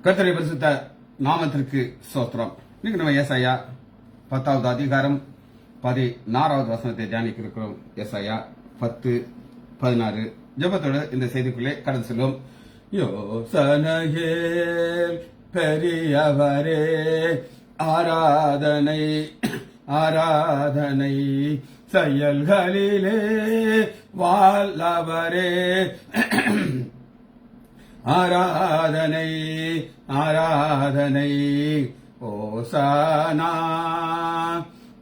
கர்த்தருடைய பரிசுத்த நாமத்திற்கு ஸ்தோத்திரம். இன்னைக்கு நம்ம ஏசாயா 10வது அதிகாரம் 14வது வசனத்தை தியானிக்க இருக்கிறோம். ஏசாயா 10:16 ஜெபத்தோடு இந்த செய்திக்குள்ளே கடந்து செல்லும். யோசனையில் பெரியவரே ஆராதனை ஆராதனை, செயல்களிலே வல்லவரே ஆராதனை ஆராதனை. ஓசானா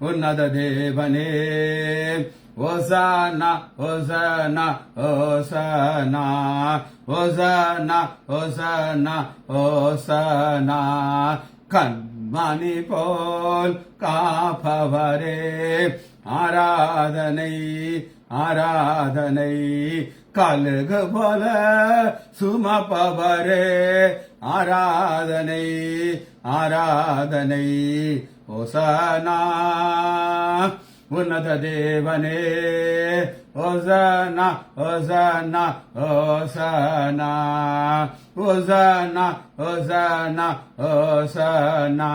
உன்னத தேவனே, ஓசானா ஓசானா ஓசானா ஓசானா ஓசானா ஓசானா. கண்மணி போல் காப்பவரே ஆராதனை ஆராதனை. கழுகு போல சுமப்பவரே ஆராதனை ஆராதனை. ஓசானா உன்னத தேவனே, ஓசானா ஓசானா ஓசானா ஓசானா ஓசானா ஓசானா.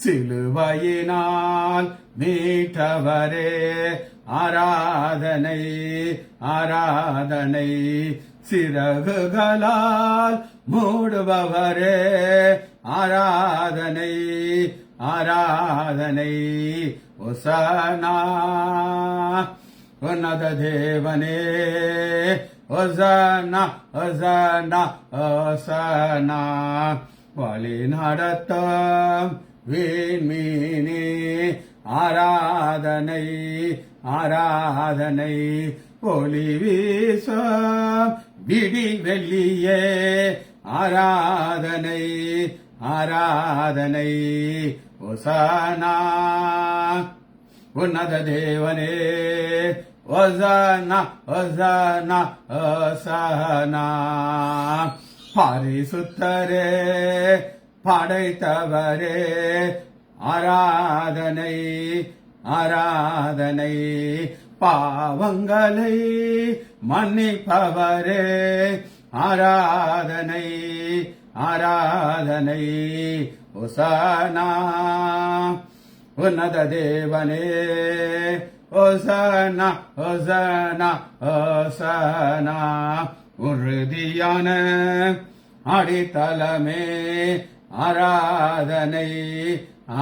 சிலுவையினால் மீட்டவரே ஆராதனை ஆராதனை. சிறகுகளால் மூடுபவரே ஆராதனை ஆராதனை. ஓசானா உன்னத தேவனே, ஓசானா ஓசானா ஓசானா. வழி நடத்தும் வீண்மீனே ஆராதனை ஆராதனை. ஒளி வீசும் விடி வெள்ளியே ஆராதனை ஆராதனை. ஓசானா உன்னத தேவனே, ஓசானா ஓசானா ஓசானா. பரிசுத்தரே படைத்தவரே ஆராதனை ஆராதனை. பாவங்களை மன்னிப்பவரே ஆராதனை ஆராதனை. ஓசானா உன்னத தேவனே, ஓசானா ஓசானா ஓசானா. உறுதியான அடித்தளமே ஆராதனை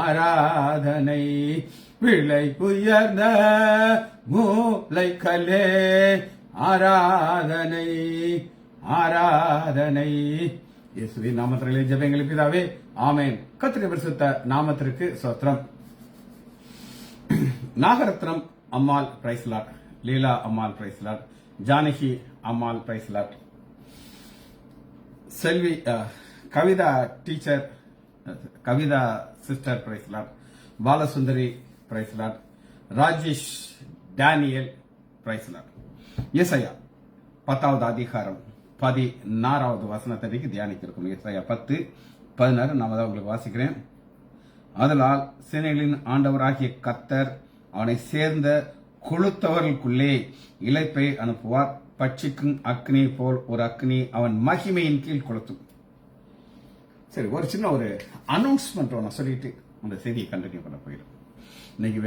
ஆராதனை. விலை உயர்ந்த மூளைக்கல்லே ஆராதனை ஆராதனை. இயேசுவின் நாமத்திலே ஜெபங்கள் பிதாவே, ஆமென். கர்த்தருடைய பரிசுத்த நாமத்திற்கு ஸ்தோத்திரம். Nagarathnam Ammal praise Lord, Leela Ammal praise Lord, Janaki Ammal praise Lord, Selvi Kavitha teacher Kavitha sister praise Lord, Balasundari praise Lord, Rajesh Daniel praise Lord. ஏசாயா 10வது அதிகாரம் 16வது வசனத்தை தியானிக்க இருக்கும். ஏசாயா 10:16 நான் தான் உங்களுக்கு வாசிக்கிறேன். அதனால் சேனைகளின் ஆண்டவராகிய கர்த்தர் அவனை சேர்ந்த கொளுத்தவர்களுக்குள்ளே இளைப்பை அனுப்புவார். பட்சிக்கும் அக்னி போல் ஒரு அக்னி அவன் மகிமையின் கீழ் கொளுத்தும். சரி, ஒரு சின்ன ஒரு அனௌன்ஸ்மெண்ட் நான் சொல்லிட்டு அந்த செய்தியை கண்டினியூ பண்ண போயிடும். இன்னைக்கு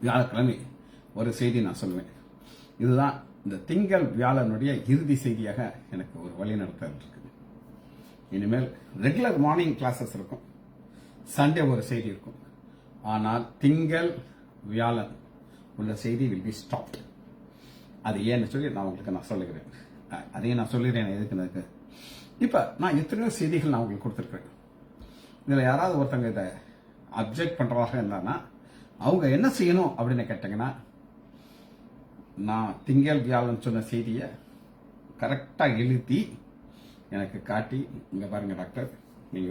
வியாழக்கிழமை ஒரு செய்தி நான் சொல்லுவேன். இதுதான் இந்த திங்கள் வியாழனுடைய இறுதி செய்தியாக எனக்கு ஒரு வழிநடத்தல் இருக்கு. இனிமேல் ரெகுலர் மார்னிங் கிளாஸஸ் இருக்கும், சண்டே ஒரு செய்தி இருக்கும். ஆனால் திங்கள் வியாழன் உள்ள செய்தி வில் பி ஸ்டாப்ட். அது ஏன்னு சொல்லி நான் உங்களுக்கு சொல்லுகிறேன். அதையும் நான் சொல்லிடுறேன் எதுக்கு. இப்ப நான் எத்தனையோ செய்திகள் நான் உங்களுக்கு கொடுத்துருக்கேன். இதுல யாராவது ஒருத்தங்க இதை அப்ஜெக்ட் பண்றதாக இருந்தாங்கன்னா அவங்க என்ன செய்யணும் அப்படின்னு கேட்டீங்கன்னா, நான் திங்கள் வியாழன் சொன்ன செய்தியை கரெக்டா எழுதி எனக்கு காட்டி, இங்க பாருங்க டாக்டர், நீங்க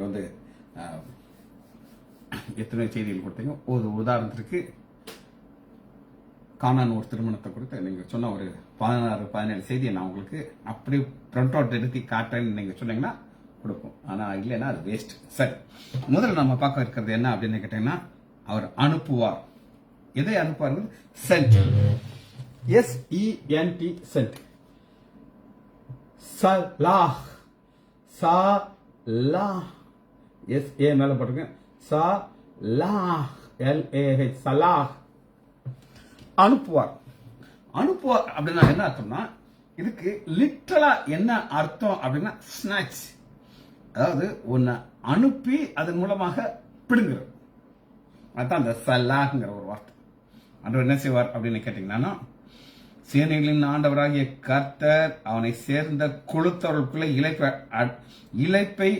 எத்தனை செய்திகள் கொடுத்தீங்க. ஒரு உதாரணத்திற்கு காணான் ஒரு திருமணத்தை கொடுத்து நீங்க சொன்ன ஒரு 16-17 செய்தியை நான் உங்களுக்கு அப்படி பிரிண்ட் அவுட் எடுத்து காட்டுறேன்னு நீங்க சொன்னீங்கன்னா கொடுப்போம். ஆனா இல்லைன்னா அது வேஸ்ட். சரி, முதல்ல நம்ம பார்க்க இருக்கிறது என்ன அப்படின்னு கேட்டீங்கன்னா, அவர் அனுப்புவார். எதை அனுப்புவார்? சென்ட். SENT send. சலாஹ் சா லா எஸ் ஏ மேல போட்டிருக்கேன். சா லா LAH சலாஹ் அனுப்புவார். அனுப்புவார் அப்படின்னா என்ன அர்த்தம்னா, இதுக்கு லிட்டரலா என்ன அர்த்தம் அப்படின்னா ஸ்நாக்ஸ், அதாவது ஒன்னு அனுப்பி அதன் மூலமாக பிடுங்குறது. அதுதான் அந்த சலாஹ்ங்கிற ஒரு வார்த்தை. ஆண்டவர் என்ன செய்வார் அப்படின்னு கேட்டீங்கன்னா, சேனைகளின் ஆண்டவராகிய கர்த்தர் அவனை சேர்ந்த கொளுத்தவர்களுக்குள்ள இழைப்பை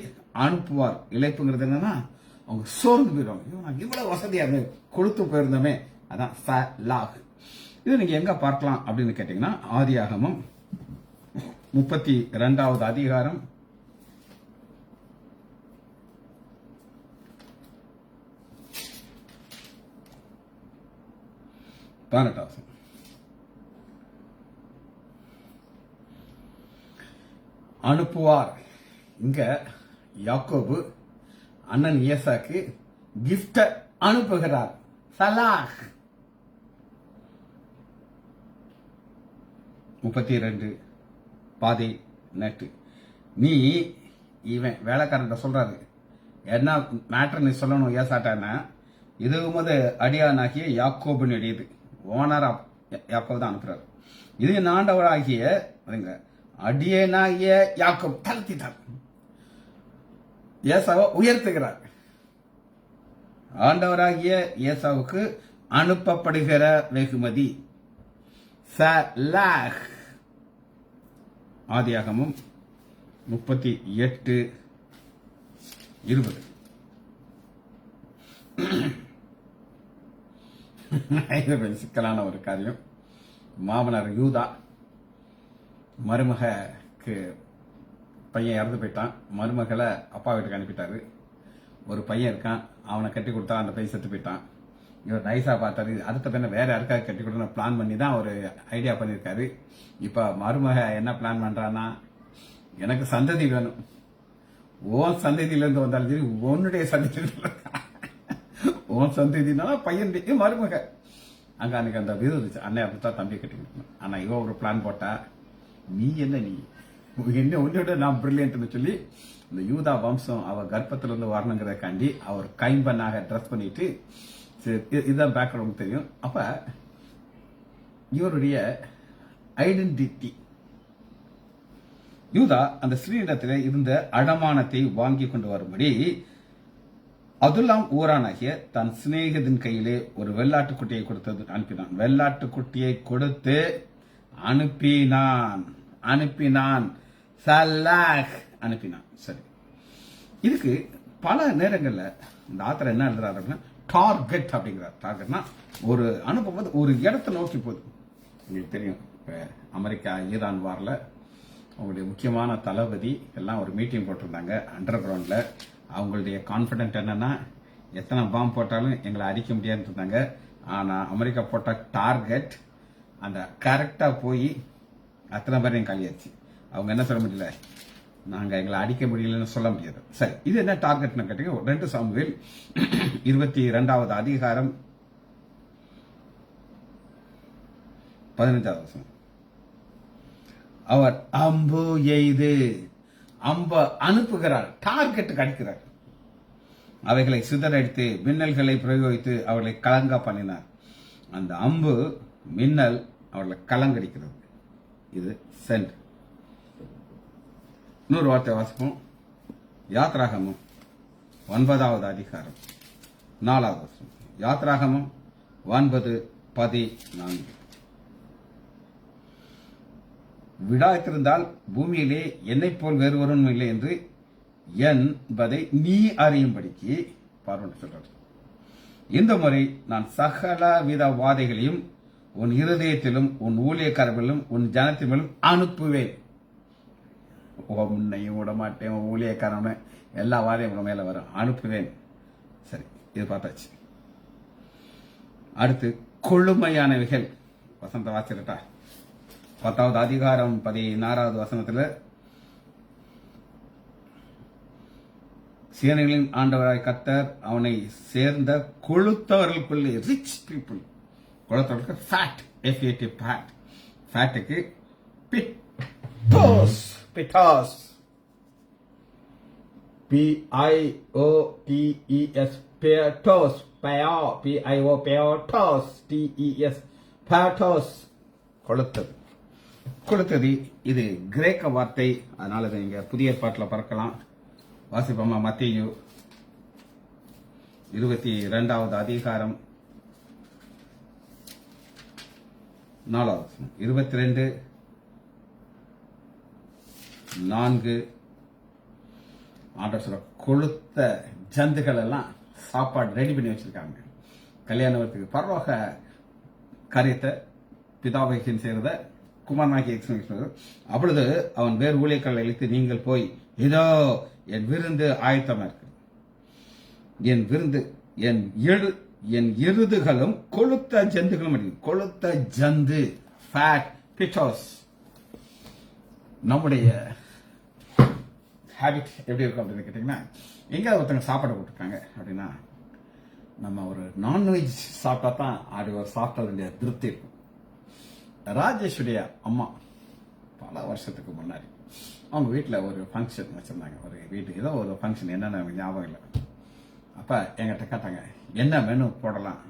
அனுப்புவார். இழைப்புங்கிறது என்னன்னா, அவங்க சோர்ந்து போயிடுவாங்க. இவ்வளவு வசதியா கொளுத்து போயிருந்தோமே, அதான் சலாஹ். இது நீங்க எங்க பார்க்கலாம் அப்படின்னு கேட்டீங்கன்னா, ஆதியாகமம் 32வது அதிகாரம் 18வது. அனுப்புவார். இங்க யாக்கோபு அண்ணன் ஏசாக்கு கிஃப்ட அனுப்புகிறார். சலாஹ் 32 பாதி நட்டு. நீ இவன் வேலைக்காரன் சொல்றாரு, என்ன மேட்டர் நீ சொல்லணும் ஏசாட்டான, இதுவும்போது அடியானாகிய யாக்கோபு அடியது ஓனர் ஆஃப் யாக்கோபு தான் அனுப்புறாரு. இது ஆண்டவராகிய அடியனாகிய யாக்கோபு தளர்த்திட்டார், ஏசாவை உயர்த்துகிறார். ஆண்டவராகிய ஏசாவுக்கு அனுப்பப்படுகிற வெகுமதி சலாஹ். ஆதியாகமம் 38:20. சிக்கலான ஒரு காரியம். மாமனார் யூதா மருமகக்கு பையன் இறந்து போயிட்டான். மருமகளை அப்பா வீட்டுக்கு அனுப்பிட்டாரு. ஒரு பையன் இருக்கான், அவனை கட்டி கொடுத்தா அந்த பையன் செத்து போயிட்டான். இவர் நைஸா பார்த்தாரு, அடுத்த பையனை வேற யாருக்காக கட்டி கொடுத்து பிளான் பண்ணி தான் ஒரு ஐடியா பண்ணியிருக்காரு. இப்ப மருமக என்ன பிளான் பண்றான்னா, எனக்கு சந்ததி வேணும், ஓன் சந்ததியிலிருந்து வந்தாலும் சரி, உன்னுடைய சந்ததியில உன் சந்ததினால பையன் மருமக. அங்க அன்னைக்கு அந்த வீடு இருந்துச்சு, அண்ணன் அப்படித்தான் தம்பி கட்டி கொடுக்கணும். ஆனா இவன் ஒரு பிளான் போட்டா, நீ என்ன உன்னோட நான் பிரில்லியன்ட்னு சொல்லி இந்த யூதா வம்சம் அவ கர்ப்பத்திலிருந்து வரணுங்கிறதுக்காண்டி அவர் கைம்பனாக ட்ரெஸ் பண்ணிட்டு, இதுதான் பேக்ரவுண்ட் தெரியும். அப்ப இவருடைய ஐடென்டிட்டி, யூதா அந்த ஸ்ரீனிடத்தில் இருந்த அடமானத்தை வாங்கி கொண்டு வரும்படி அதுல்லாம் ஊரானாகிய தன் சிநேகிதன் கையிலே ஒரு வெள்ளாட்டுக்குட்டியை கொடுத்தது அனுப்பினான். வெள்ளாட்டுக்குட்டியை கொடுத்து அனுப்பினான் சலாஹ் அனுப்பினான். சரி, இதுக்கு பல நேரங்கள்ல இந்த ஆத்தர் என்ன எழுதுறாரு அப்படின்னா, டார்கெட் அப்படிங்கிறார். டார்கெட்னா ஒரு அனுப்பும்போது ஒரு இடத்தை நோக்கி போகுது. உங்களுக்கு தெரியும், அமெரிக்கா ஈரான் வார்ல அவங்களுடைய முக்கியமான தளபதி எல்லாம் ஒரு மீட்டிங் போட்டிருந்தாங்க அண்டர் கிரவுண்ட்ல. அவங்களுடைய கான்பிடென்ட் என்னன்னா, எத்தனை பாம்பு போட்டாலும் எங்களை அடிக்க முடியாதுன்னு இருந்தாங்க. ஆனா அமெரிக்கா போட்ட டார்கெட் அந்த கரெக்டா போய் அத்தனை பேரையும் காலியாச்சு. அவங்க என்ன சொல்ல முடியல, நாங்க எங்களை அடிக்க முடியலன்னு சொல்ல முடியாது. சரி, இது என்ன டார்கெட்னு கேட்டீங்க, 2 சாமுவேல் 22வது அதிகாரம் 15வது வசனம். அவர் அம்பு எய்து அம்ப அனுப்புகிறார், டார்கெட்டுக்கு அடிக்கிறார். அவைகளை சிதறடித்து மின்னல்களை பிரயோகித்து அவர்களை கலங்க பண்ணினார். அந்த அம்பு மின்னல் அவர்களை கலங்கடிக்கிறது. இது சென்ட். இன்னொரு வார்த்தை வாசிப்போம். யாத்ராகமம் 9வது அதிகாரம் 4வது வசனம். யாத்ராகமம் 9:14. விடாய்த்திருந்தால் பூமியிலே என்னை போல் வேறு ஒருவனும் இல்லை என்று என்பதை நீ அறியும்படிக்கு பார்வன் சொல்றார். இந்த முறை நான் சகல வித வாதைகளையும் உன் இருதயத்திலும் உன் ஊழியக்காரர்களும் உன் ஜனத்தின் மேலும் அனுப்புவேன். உன்னையும் விட மாட்டேன், ஊழியக்காரன் எல்லா வாதையும் உங்க மேல வரும், அனுப்புவேன். சரி, இது பார்த்தாச்சு. அடுத்து கொழுமையானவைகள். வசந்த வாசிட்டா 10வது அதிகாரம் 16வது வசனத்துல, சேனைகளின் ஆண்டவராய் கர்த்தர் அவனை சேர்ந்த கொழுத்தவர்களுக்குள்ளே ரிச் பீப்புள், கொழுத்தவர்களுக்கு ஃபேட், FAT ஃபேட், ஃபேட்டுக்கு பிட்டாஸ், P-I-O-T-E-S, Pietos, P-I-O, Pietos, T-E-S, Pietos, கொளுத்தது. இது கிரேக்க வார்த்தை, அதனால இதை நீங்க புதிய ஏற்பாட்டில் பார்க்கலாம். வாசிப்போமா? மத்தேயு 22வது அதிகாரம் 4வது 22:4 ஆண்டவர் சொல்ற, கொளுத்த ஜந்துகள் எல்லாம் சாப்பாடு ரெடி பண்ணி வச்சிருக்காங்க. கல்யாணத்துக்கு பரலோக காரியத்தை பிதாவைக்கின் செய்யறத குமாரனாகி எக்ஸ்பிளைன். அப்பொழுது அவன் வேறு ஊழியர்களை அழைத்து, நீங்கள் போய், இதோ என் விருந்து ஆயத்தமா இருக்கு, என் விருந்து, என் எருதுகளும் கொளுத்த ஜந்துகளும், கொளுத்த ஜந்து, ஃபேட் பிட்டோஸ். நம்முடைய ஹேபிட் எப்படி இருக்கும் அப்படின்னு கேட்டீங்கன்னா, எங்கேயாவது ஒருத்தங்க சாப்பாடு போட்டிருக்காங்க அப்படின்னா, நம்ம ஒரு நான்வெஜ் சாப்பிட்டா தான் அது ஒரு சாப்பிட்ட வேண்டிய திருப்தி இருக்கும். ராஜேஷுடைய அம்மா பல வருஷத்துக்கு முன்னாடி அவங்க வீட்டில் ஒரு ஃபங்க்ஷன் வச்சிருந்தாங்க. ஒரு வீட்டு ஏதோ ஒரு ஃபங்க்ஷன், என்னென்ன ஞாபகம் இல்லை. அப்போ என்கிட்ட கேட்டாங்க, என்ன மெனு போடலாம்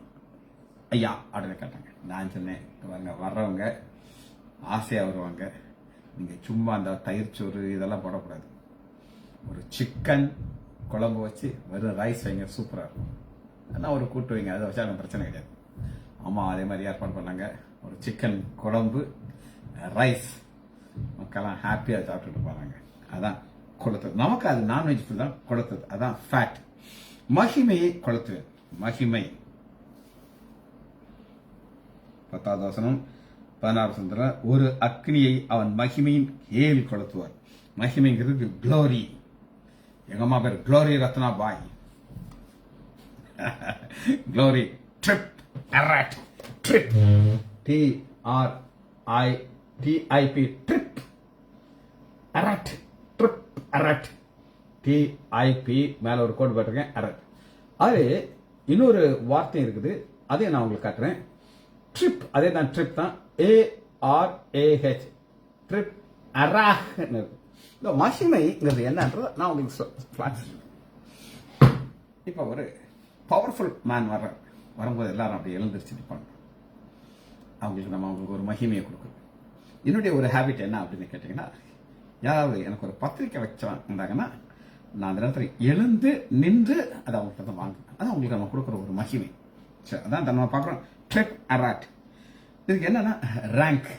ஐயா அப்படின்னு கேட்டாங்க. நான் சொன்னேன், பாருங்க, வர்றவங்க ஆசையாக வருவாங்க, நீங்கள் சும்மா அந்த தயிர் சோறு இதெல்லாம் போடக்கூடாது. ஒரு சிக்கன் குழம்பு வச்சு வெறும் ரைஸ் வைங்க, சூப்பராக இருக்கும். அதெல்லாம் ஒரு கூட்டு வைங்க, அதை வச்சா எனக்கு பிரச்சனை கிடையாது. அம்மா அதே மாதிரி ஏற்பாடு பண்ணாங்க. ஒரு சிக்கன் குழம்பு, ரைஸ், மக்கள்லாம் ஹாப்பியாக சாப்பிட்டுட்டு போறாங்க. அதான் கொளுத்தது. நமக்கு அது நான்வெஜ் ஃபுட் தான் கொளுத்தது, அதான் ஃபேட். மகிமையை கொளுத்து. மகிமை 10வது வசனம் 16 வசனத்துல, ஒரு அக்னியை அவன் மகிமையின் ஏழு கொளுத்துவார். மகிமைங்கிறது க்ளோரி. எங்க அம்மா பேர் க்ளோரி ரத்னா பாய். க்ளோரி ட்ரிப் அரட், ட்ரிப் T-R-I-T-I-P, ட்ரிப் அரட், ட்ரிப் அரட், T-I-P, மேல ஒரு கோடு போட்டிருக்கேன், அரட். அது இன்னொரு வார்த்தை இருக்குது, அதே நான் உங்களுக்கு காட்டுறேன். ட்ரிப், அதே தான், ட்ரிப் தான், A-R-A-H, ட்ரிப் அராஹ். இந்த மகிமைங்கிறது என்னன்றது நான் உங்களுக்கு இப்ப ஒரு பவர்ஃபுல் மேன் வரும்போது எல்லாரும் அப்படி எழுந்திருச்சு நிற்பாங்க. அவங்களுக்கு ஒரு மகிமையை கொடுக்கணும். என்னுடைய ஒரு ஹேபிட் என்ன அப்படின்னு கேட்டீங்கன்னா, யாராவது எனக்கு ஒரு பத்திரிக்கை வச்சாங்கன்னா நான் அந்த நேரத்தில் எழுந்து நின்று அதை அவங்கள்ட்ட தான் வாங்குவேன். அதான் அவங்களுக்கு நம்ம கொடுக்குற ஒரு மகிமை. சரி, அதான் நம்ம பார்க்குறோம். ட்ரிப் அராட், இதுக்கு என்னன்னா ரேங்க்,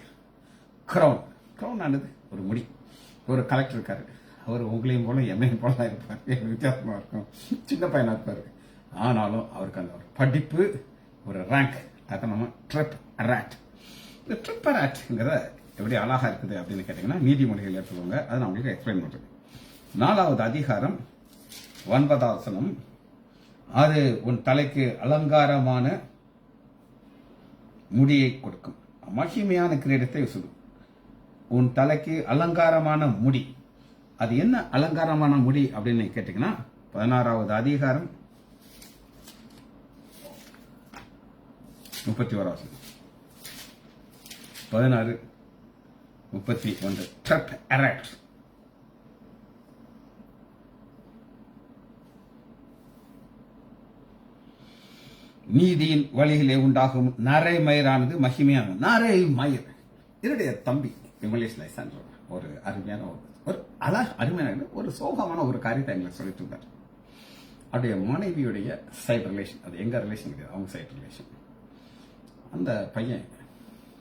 க்ரௌன். க்ரௌன் ஆனது ஒரு முடி. ஒரு கலெக்டர் இருக்காரு, அவர் உங்களையும் போல எம்மையும் போல தான் இருப்பார், வித்தியாசமா இருக்கும், சின்ன பையனா இருப்பாரு. ஆனாலும் அவருக்கு அந்த ஒரு படிப்பு, ஒரு ரேங்க், அதை நம்ம ட்ரிப் அராட். இந்த ட்ரிப் அராட்ங்கிறத எப்படி அழகா இருக்குது அப்படின்னு கேட்டீங்கன்னா, நீதிமொழிகள் எடுத்துக்கோங்க, அதை நான் உங்களுக்கு எக்ஸ்பிளைன் பண்றேன். 4வது அதிகாரம் 9வது வசனம், அது உன் தலைக்கு அலங்காரமான முடியை கொடுக்கும், மகிமையான கிரீடத்தை சுடும். உன் தலைக்கு அலங்காரமான முடி. அது என்ன அலங்காரமான முடி அப்படின்னு கேட்டீங்கன்னா, 16வது அதிகாரம் 31 16:31 ட்ரிப் அரட். நீதியின் வழியிலே உண்டாகும் நரை மயிரானது மகிமையான. நரை மயிர் என்னுடைய தம்பி விமலேஷ் லைசான் ஒரு அருமையான ஒரு அருமையான ஒரு சோகமான ஒரு காரியத்தை எங்களுக்கு சொல்லிட்டு இருந்தார். அவருடைய மனைவியுடைய சைட் ரிலேஷன், அது எங்க ரிலேஷன் கிடையாது, அவங்க சைட் ரிலேஷன். அந்த பையன்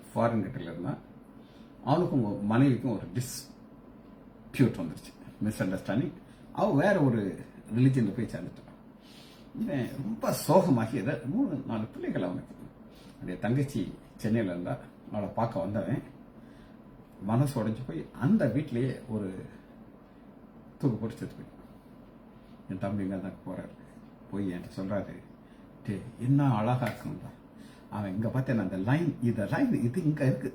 ஃபாரின் கண்ட்ரில இருந்தா, அவனுக்கும் மனைவிக்கும் ஒரு டிஸ்பியூட் வந்துருச்சு, மிஸ் அண்டர்ஸ்டாண்டிங். அவன் வேற ஒரு ரிலிஜன்ல போய் சேர்ந்துட்டான். இவன் ரொம்ப சோகமாகி 3-4 பிள்ளைகள் அவனுக்கு. அவனுடைய தங்கச்சி சென்னையில் இருந்தா, அவளை பார்க்க வந்தவன் மனசு உடைஞ்சு போய் அந்த வீட்டிலேயே ஒரு தூக்கு போட்டு செத்து போய். என் தம்பி இங்கே தான் போறாரு, போய் என்கிட்ட சொல்றாரு, என்ன அழகா இருக்கணும்டா. அவன் இங்க பார்த்தேன், அந்த லைன் இது இங்க இருக்கு,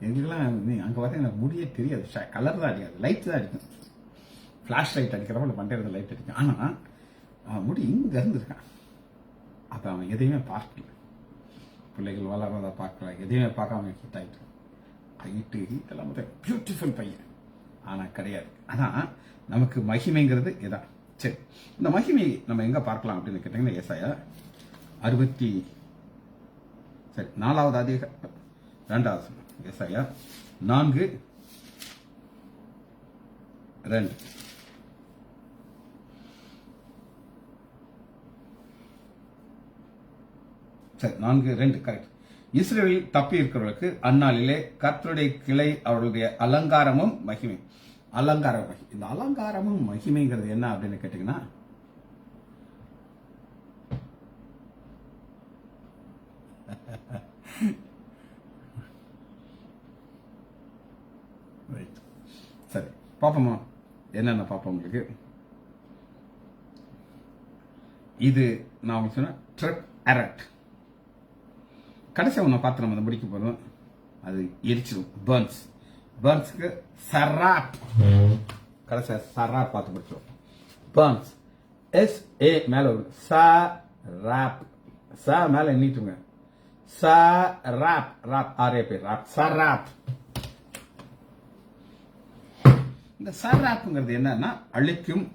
எங்களுக்கெல்லாம் அங்க பார்த்தா எனக்கு முடியே தெரியாது, கலர் தான் அடிக்காது, லைட் தான் அடிக்கும், ஃபிளாஷ் லைட் அடிக்கிறப்ப பண்றது லைட் அடிக்கும். ஆனா அவன் முடி இங்க இருந்திருக்கான். அப்ப அவன் எதையுமே பார்க்கல, பிள்ளைகள் வளர்றத பார்க்கல, எதையுமே பார்க்காம ஹிட் ஆயிட்டு, ஹைட்டு ஹீட்டெல்லாம் பியூட்டிஃபுல் பையன். ஆனா கிடையாது. ஆனா நமக்கு மகிமைங்கிறது இதான். சரி, இந்த மகிமை நம்ம எங்க பார்க்கலாம் அப்படின்னு கேட்டீங்கன்னா ஏசாயா 4வது அதிகாரம் 2வது வசனம். ஏசாயா 4:2. சரி, 4:2 கரெக்ட். இஸ்ரவேலில் தப்பி இருக்கிறவர்களுக்கு அந்நாளிலே கர்த்தருடைய கிளை அவர்களுடைய அலங்காரமும் மகிமை. அலங்கார மகிமை. இந்த அலங்காரமும் மகிமைங்கிறது என்ன அப்படின்னு கேட்டீங்கன்னா, சரி பாப்போமா, என்னென்ன பாப்போம் உங்களுக்கு. இது நான் உங்களுக்கு சொன்ன ட்ரெப் அரட். கடைசி ஒன்று பார்த்து நம்ம அதை முடிக்க போதும், அது எரிச்சிடும். பர்ன்ஸ்க்கு சராப். கடைசியா சராப் பார்த்து முடிச்சோம். பர்ன்ஸ் SA மேல ஒரு சராப். மேல எண்ணிட்டுங்க. சராப். RAP rap. சராப். இந்த சராப்ங்கிறது என்னன்னா அழிக்கும்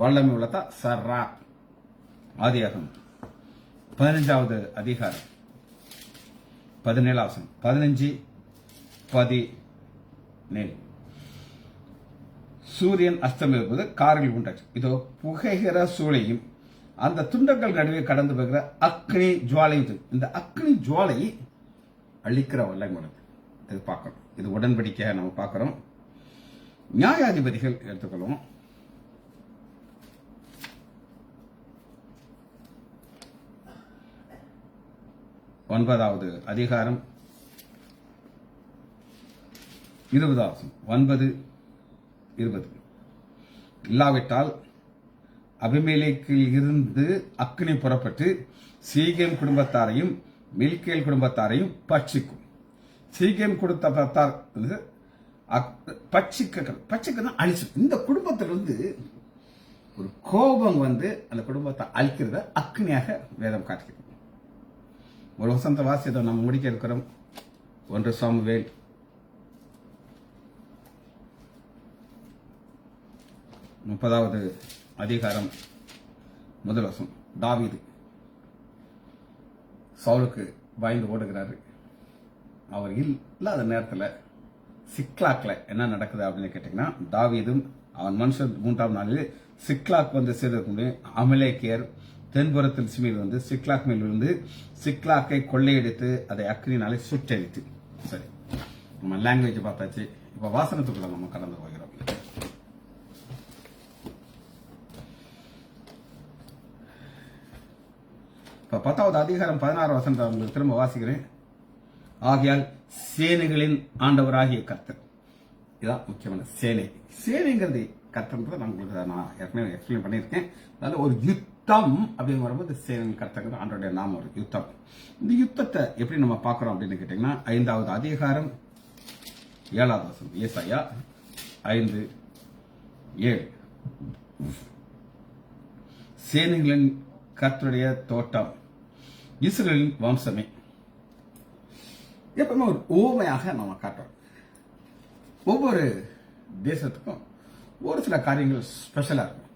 வல்லமை உள்ளதா சராப். ஆதியாகமம் 15வது அதிகாரம் 17 வசனம். 15:17. சூரியன் அஸ்தமிப்பது காரில் உண்டாச்சு. இதோ புகைகிற சூளையும் அந்த துண்டங்கள் நடுவே கடந்து போகிற அக்னி ஜுவாலையும். இந்த அக்னி ஜுவாலை அழிக்கிற வல்லமை உள்ளது. இது பார்க்கணும். இது உடன்படிக்கையாக நம்ம பார்க்கிறோம். நியாயாதிபதிகள் எடுத்துக்கொள்வோம். 9வது அதிகாரம் 20வது வசனம். 9:20. இல்லாவிட்டால் அபிமெலேக்கில் இருந்து அக்னி புறப்பட்டு சீகேம் குடும்பத்தாரையும் மில்கேல் குடும்பத்தாரையும் பட்சிக்கும். சீகேம் குடும்பத்தார் பட்சிக்க அழிச்சு. இந்த குடும்பத்திலிருந்து ஒரு கோபம் வந்து அந்த குடும்பத்தை அழிக்கிறத அக்னியாக வேதம் காட்டுகிறது. ஒரு வசந்த வாசியத்தை நம்ம முடிக்க இருக்கிறோம். 1 சாமுவேல் 30வது அதிகாரம் 1 வசனம். தாவீது சவுலுக்கு பயந்து ஓடுகிறாரு. அவர் இல்லாத நேரத்தில் சிக்லாக்ல என்ன நடக்குது அப்படின்னு கேட்டீங்கன்னா, தாவீதும் அவன் மனுஷன் 3ஆம் நாளில் சிக்லாக் வந்து சேர்ந்து அமலேக்கியர் தென்புறத்தில் சிமியில் வந்து சிக்லாக் மேல் விழுந்து சிக்லாக்கை கொள்ளையடித்து அதை அக்னினாலே சுட்டெரித்து. சரி, நம்ம லாங்குவேஜ் பார்த்தாச்சு. இப்ப வாசனத்துக்குள்ள நம்ம கடந்து போகிறோம். இப்ப 10வது அதிகாரம் 16 வசனத்தை உங்களுக்கு திரும்ப வாசிக்கிறேன். ஆகையால் சேனைகளின் ஆண்டவராகிய கர்த்தர். இதான் முக்கியமான சேனை. சேனைங்கிறது கர்த்தர்ன்றதை நான் ஏற்கனவே எக்ஸ்பிளைன் பண்ணியிருக்கேன். அதாவது ஒரு யுத்தம் அப்படின்னு வரும்போது சேனை கர்த்தர் ஆண்டோடைய நாம ஒரு யுத்தம். இந்த யுத்தத்தை எப்படி நம்ம பார்க்கிறோம் அப்படின்னு கேட்டீங்கன்னா, 5வது அதிகாரம் 7வது வசனம். ஏசாயா 5:7. சேனைகளின் கர்த்தருடைய தோட்டம் இஸ்ரவேலின் வம்சமே. எப்பவுமே ஒரு ஓமையாக நம்ம காட்டுறோம். ஒவ்வொரு தேசத்துக்கும் ஒரு சில காரியங்கள் ஸ்பெஷலா இருக்கும்.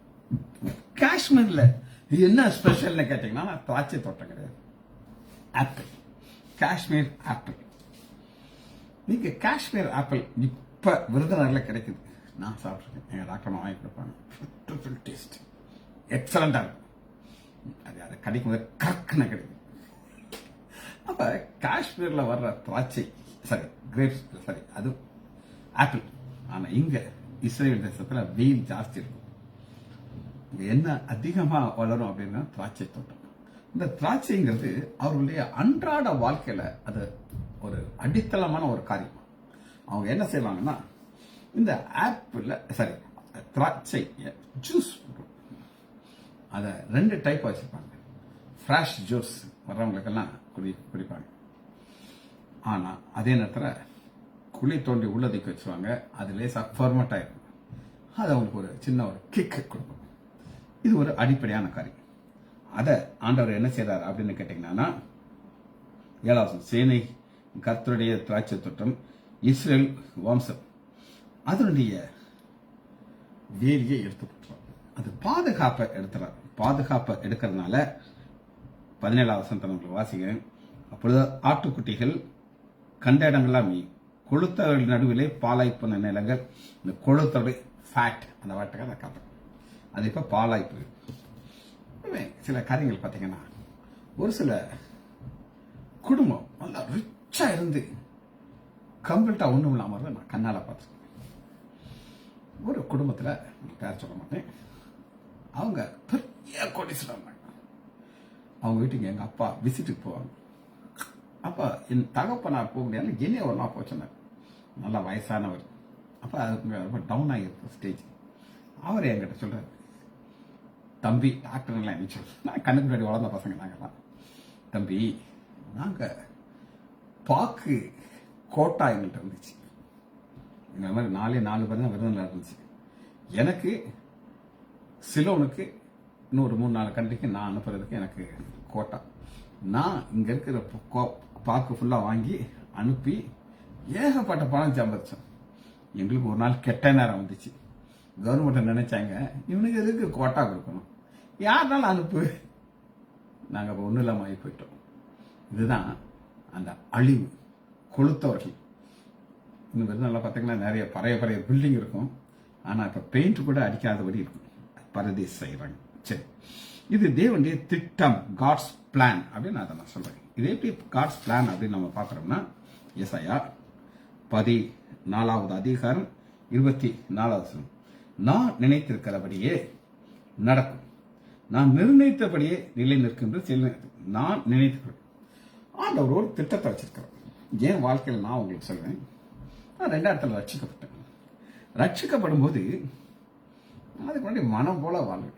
காஷ்மீர்ல என்ன ஸ்பெஷல்னு கேட்டீங்கன்னா, திராட்சை தோட்டம் கிடையாது, ஆப்பிள். காஷ்மீர் ஆப்பிள். நீங்க காஷ்மீர் ஆப்பிள் இப்ப விருதுநகர்ல கிடைக்குது. நான் சாப்பிட்டுருக்கேன். எங்க டாக்டர் வாங்கி கொடுப்பாங்க. டேஸ்ட் எக்ஸலண்டா இருக்கும். அது கிடைக்கும் போது கற்கன கிடைக்கும். அப்ப காஷ்மீர்ல வர்ற திராட்சை கிரேப்ஸ் அது ஆப்பிள். ஆனா இங்க இஸ்ரேல் தேசத்துல வெயில் ஜாஸ்தி இருக்கும். இங்க என்ன அதிகமா வளரும் அப்படின்னா திராட்சை தோட்டம். இந்த திராட்சைங்கிறது அவர்களுடைய அன்றாட வாழ்க்கையில அது ஒரு அடித்தளமான ஒரு காரியம். அவங்க என்ன செய்வாங்கன்னா, இந்த ஆப்பிள் திராட்சை ஜூஸ் அத 2 டைப் வச்சிருப்பாங்க. ஃப்ரெஷ் ஜூஸ் வர்றவங்களுக்கெல்லாம் குடிப்பாங்க. ஆனா அதே நேரத்தில் குழி தோண்டி உள்ளதுக்கு வச்சுருவாங்க. அது லேசா ஃபர்மெண்ட் ஆயிருக்கும். அது அவங்களுக்கு ஒரு சின்ன ஒரு கிக் கொடுக்கும். இது ஒரு அடிப்படையான காரியம். அதை ஆண்டவர் என்ன செய்றார் அப்படின்னு கேட்டீங்கன்னா, 7வது சேனை கர்த்தருடைய திராட்சை தோட்டம் இஸ்ரேல் வம்சம் அதனுடைய வேலியை எடுத்து போட்டுருவாங்க. அது பாதுகாப்பை எடுத்துறார். பாதுகாப்பை எடுக்கிறதுனால 17 வசனத்தை நம்மளுக்கு வாசிக்கிறேன். அப்பொழுது ஆட்டுக்குட்டிகள் கண்ட இடங்கள்லாம் கொளுத்தவர்கள் நடுவிலே பாலாய் போன நிலங்கள், இந்த கொளுத்தோட ஃபேட் அந்த வாட்டுக்காக நான் காட்டுறேன். அது இப்போ பாலாய் போயிருக்கு. சில காரியங்கள் பார்த்தீங்கன்னா, ஒரு சில குடும்பம் நல்லா ரிச்சா இருந்து கம்ப்ளீட்டா ஒண்ணும் இல்லாம நான் கண்ணால பார்த்துருக்கேன். ஒரு குடும்பத்துல பேர் சொல்ல மாட்டேன், அவங்க பெரிய கோடீஸ்வரர். அவங்க வீட்டுக்கு எங்க அப்பா விசிட்டுக்கு போவாங்க. அப்ப என் தகப்பனார் போக முடியாது, என்னைய ஒரு நாள் போச்சுனார். நல்லா வயசானவர். அப்ப அதுக்கு ரொம்ப டவுன் ஆகிருக்கு ஸ்டேஜ். அவர் என்கிட்ட சொல்றாரு, தம்பி டாக்டர்லாம் என்ன சொல்ற, நான் கண்ணுக்கு முன்னாடி வளர்ந்த பசங்க நாங்கெல்லாம், தம்பி நாங்க பாக்கு கோட்டா எங்கள்கிட்ட இருந்துச்சு. இந்த மாதிரி 4 பேர் தான் விருதுல இருந்துச்சு. எனக்கு சிலோனுக்கு இன்னொரு 3-4 கண்ட்ரிக்கு நான் அனுப்புறதுக்கு எனக்கு கோட்டா. நான் இங்க இருக்கிற பாக்கு ஃபுல்லா வாங்கி அனுப்பி ஏகப்பட்ட பணம் சம்பாதிச்சோம். எங்களுக்கு ஒரு நாள் கெட்ட நேரம் வந்துச்சு. கவர்மெண்ட் நினைச்சாங்க, இவனுக்கு எதுக்கு கோட்டா கொடுக்கணும், யாருனாலும் அனுப்பு. நாங்க இப்போ ஒன்றும் இல்லாம ஆகி போயிட்டோம். இதுதான் அந்த அழிவு. கொளுத்தவர்கள் இன்னும் நல்லா பார்த்தீங்கன்னா நிறைய பழைய பில்டிங் இருக்கும். ஆனா இப்ப பெயிண்ட் கூட அடிக்காதபடி இருக்கும். பரதேஸ் செய்யறாங்க. சரி, இது தேவனுடைய திட்டம், காட்ஸ் பிளான் அப்படின்னு அதை நான் சொல்றேன். இது எப்படி காட்ஸ் பிளான் அப்படின்னு நம்ம பார்க்கறோம்னா, ஏசாயா 14வது அதிகாரம் 24வது வசனம். நான் நினைத்திருக்கிறபடியே நடக்கும், நான் நிர்ணயித்தபடியே நிலை நிற்கின்ற நான் நினைத்து ஆண்டவர் ஒரு திட்டத்தை வச்சிருக்கிறேன். என் வாழ்க்கையில் நான் உங்களுக்கு சொல்றேன், நான் 2 இடத்துல ரட்சிக்கப்பட்டேன். ரட்சிக்கப்படும் போது அதுக்கு முன்னாடி மனம் போல வாழ்வேன்.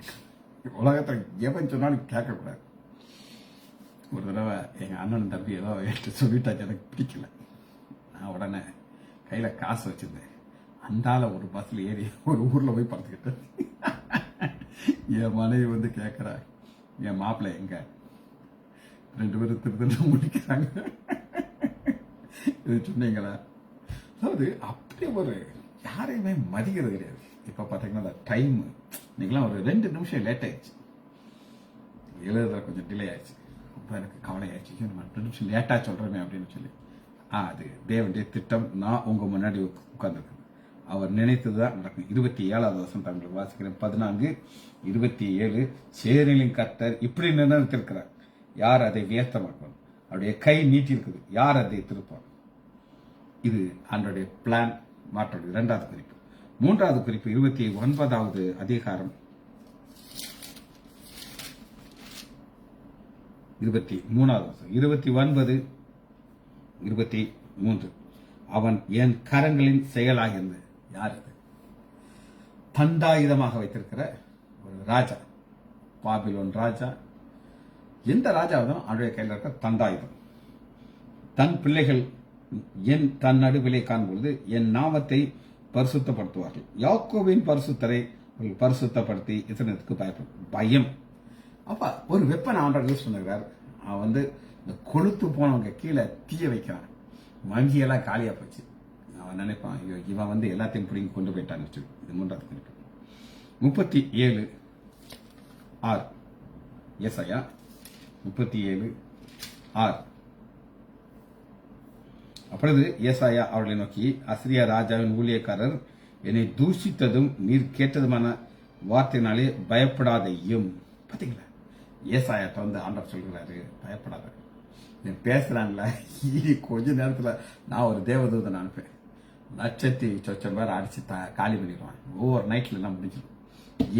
உலகத்தை எவன் சொன்னாலும் கேட்கக்கூடாது. ஒரு தடவை எங்க அண்ணன் தம்பி ஏதோ எடுத்து சொல்லிட்டாச்சு, எனக்கு பிடிக்கல. நான் உடனே கையில காசு வச்சிருந்தேன். அந்தால ஒரு பஸ்ல ஏறி ஒரு ஊர்ல போய் பார்த்துக்கிட்டேன். என் மனைவி வந்து கேட்கிறா, என் மாப்பிள்ளை எங்க? 2 பேரும் திருத்தம் முடிக்கிறாங்க. இது சொன்னீங்களா? அதாவது அப்படி ஒரு யாரையுமே மதிக்கிறது கிடையாது. இப்ப பாத்தீங்கன்னா டைம் நீங்களாம் ஒரு 2 நிமிஷம் லேட் ஆயிடுச்சு, எழுதுற கொஞ்சம் டிலே ஆயிடுச்சு. அப்ப எனக்கு கவலை ஆயிடுச்சு, நம்ம 2 நிமிஷம் லேட்டா சொல்றேன் அப்படின்னு சொல்லி. அது தேவனுடைய திட்டம். நான் உங்க முன்னாடி உட்கார்ந்துருக்கேன். அவர் நினைத்ததுதான் நடக்கும். 27வது வசனம் தமிழ் வாசிக்கிறேன். 14:27. சேரிலின் கர்த்தர் இப்படி நிர்ணயித்திருக்கிறார், யார் அதை வியர்த்தமாக்கும்? அவருடைய கை நீட்டி இருக்குது, யார் அதை திருப்பார்? இது அவருடைய பிளான் மாற்றம். 2வது குறிப்பு. 3வது குறிப்பு 29வது அதிகாரம் 23வது 29:23. அவன் என் கரங்களின் செயலாகிருந்து. யார் அது? தண்டாயுதமாக வைத்திருக்கிற ஒரு ராஜா, பாபிலோன் ராஜா. எந்த ராஜாவும் அவருடைய கையில் இருக்க தண்டாயுதம். தன் பிள்ளைகள் தன் நடுவிலே காணும்பொழுது என் நாமத்தை பரிசுத்தப்படுத்துவார்கள். யாக்கோபின் பரிசுத்தரை பரிசுத்தப்படுத்தி இஸ்ரவேலுக்கு பயம். அப்ப ஒரு வெப்பன் ஆண்டவர் யூஸ் பண்ணுகிறார். அவன் வந்து இந்த கொளுத்து போனவங்க கீழே தீய வைக்கிறான். வங்கியெல்லாம் காலியா போச்சு. அவன் நினைப்பான், இவன் வந்து எல்லாத்தையும் பிடிங்கி கொண்டு போயிட்டான்னு சொல்லி. இது 3வது குறிப்பு. 37:6. ஏசாயா 37:6. அப்பொழுது ஏசாயா அவர்களை நோக்கி, அசிரியா ராஜாவின் ஊழியக்காரர் என்னை தூஷித்ததும் நீர் கேட்டதுமான வார்த்தையினாலே பயப்படாதையும். பாத்தீங்களா, ஏசாயாட்ட வந்து ஆண்டவர் சொல்கிறாரு, பயப்படாத. நீ பேசுறான்ல, கொஞ்ச நேரத்துல நான் ஒரு தேவதூதனை அனுப்பேன், 1,00,000 பேர் அடிச்சு காலி பண்ணிடுவான். ஒவ்வொரு நைட்ல எல்லாம் முடிஞ்சிடும்.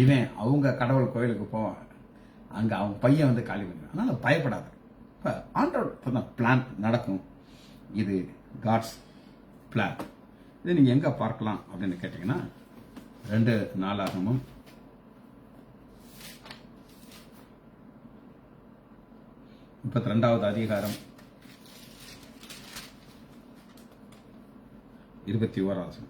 இவன் அவங்க கடவுள் கோயிலுக்கு போவான், அங்க அவங்க பையன் வந்து காலி பண்ணிடுவான். அதனால பயப்படாத. இப்ப ஆண்டவர் பிளான் நடக்கும். இது காட்ஸ் பிளான். இது நீங்க எங்க பார்க்கலாம் அப்படின்னு கேட்டீங்கன்னா, 2 நாளாகமும் 32வது அதிகாரம் 21வது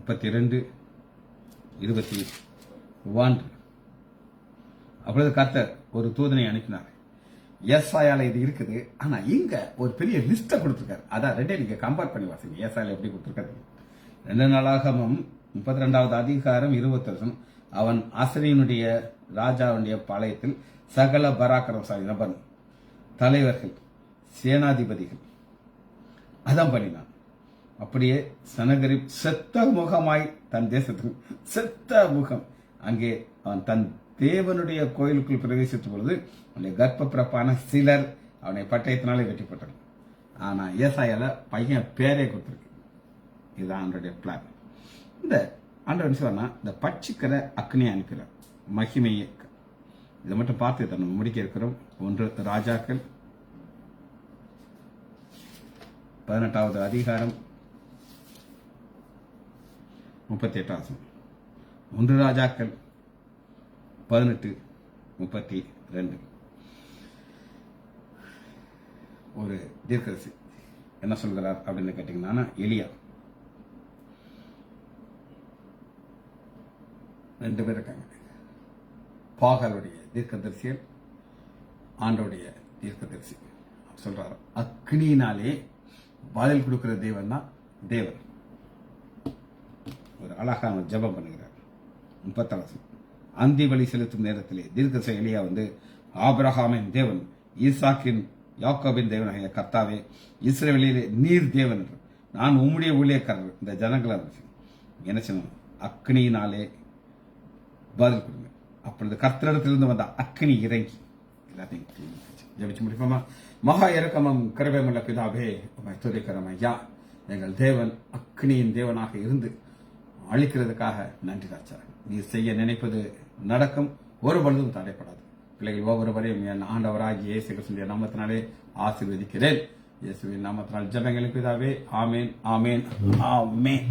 32:21. அப்பொழுது கர்த்தர் ஒரு தூதனை அனுப்பினார். ஏசாயால இது இருக்குது, ஆனா இங்க ஒரு பெரிய லிஸ்ட கொடுத்திருக்காரு. அதான் 2 நீங்க கம்பேர் பண்ணி வாசிங்க. ஏசாயால எப்படி கொடுத்திருக்காரு? 2 நாளாகமும் 32வது அதிகாரம் 20 அவன் ஆசிரியனுடைய ராஜாவுடைய பாளையத்தில் சகல பராக்கிரமசாலி நபர் தலைவர்கள் சேனாதிபதிகள் அதான் பண்ணினான். அப்படியே சனகரிப் செத்த முகமாய் தன் தேசத்துக்கு செத்த முகம் அங்கே அவன் தன் தேவனுடைய கோயிலுக்குள் பிரவேசித்த பொழுது அவனுடைய கர்ப்ப பிறப்பான சிலர் அவனை பட்டயத்தினாலே வெட்டிப்பட்டான். ஆனா ஏசாயால பையன் பேரே கொடுத்திருக்கு. இதுதான் அவனுடைய பிளான். இந்த ஆண்டவன் சொன்னா இந்த பட்சிக்கிற அக்னியை அனுப்பினார் மகிமையை. இதை மட்டும் பார்த்து நம்ம முடிக்க இருக்கிறோம். 1 ராஜாக்கள் 18வது அதிகாரம் 38 1 ராஜாக்கள் 18:32 ஒரு தீர்க்கதரிசி என்ன சொல்கிறார் அப்படின்னு கேட்டீங்கன்னா, எலியா 2 பேர் இருக்காங்க. பாகலுடைய தீர்க்கதரிசியல், ஆண்டோடைய தீர்க்கதரிசி. சொல்றாரு அக்னியினாலே பதில் கொடுக்கிற தேவன் தான் தேவன். ஒரு அழகான ஜெபம் பண்ணுகிறார். 30 அந்தி வழி செலுத்தும் நேரத்திலே தீர்க்கதரிசி எலியா ஆபிரகாமின் தேவன், ஈசாக்கின் யாக்கோபின் தேவனாகிய கர்த்தாவே, இஸ்ரவேலிலே நீர் தேவன் என்று நான் உம்முடைய ஊழியக்காரர் இந்த ஜனங்களை என்ன செய்யணும், அக்னியினாலே பதில் கொடுங்க. அப்பொழுது கர்த்தரிடத்திலிருந்து வந்த அக்னி இறங்கி எல்லாத்தையும் ஜெபிச்சு முடிப்போமா? மகா இரக்கமும் கிருபையுமுள்ள பிதாவே, உம்மை துதிக்கிறோம் ஐயா. எங்கள் தேவன் அக்னியின் தேவனாக இருந்து அழிக்கிறதுக்காக நன்றி ராஜா. நீ செய்ய நினைப்பது நடக்கும், ஒரு பொழுதும் தடைப்படாது. பிள்ளைகள் ஒவ்வொருவரையும் என் ஆண்டவராகிய இயேசு கிறிஸ்துவின் நாமத்தினாலே ஆசீர்வதிக்கிறேன். இயேசுவின் நாமத்தினால் ஜெபங்கள் பிதாவே. ஆமேன், ஆமேன், ஆமேன்.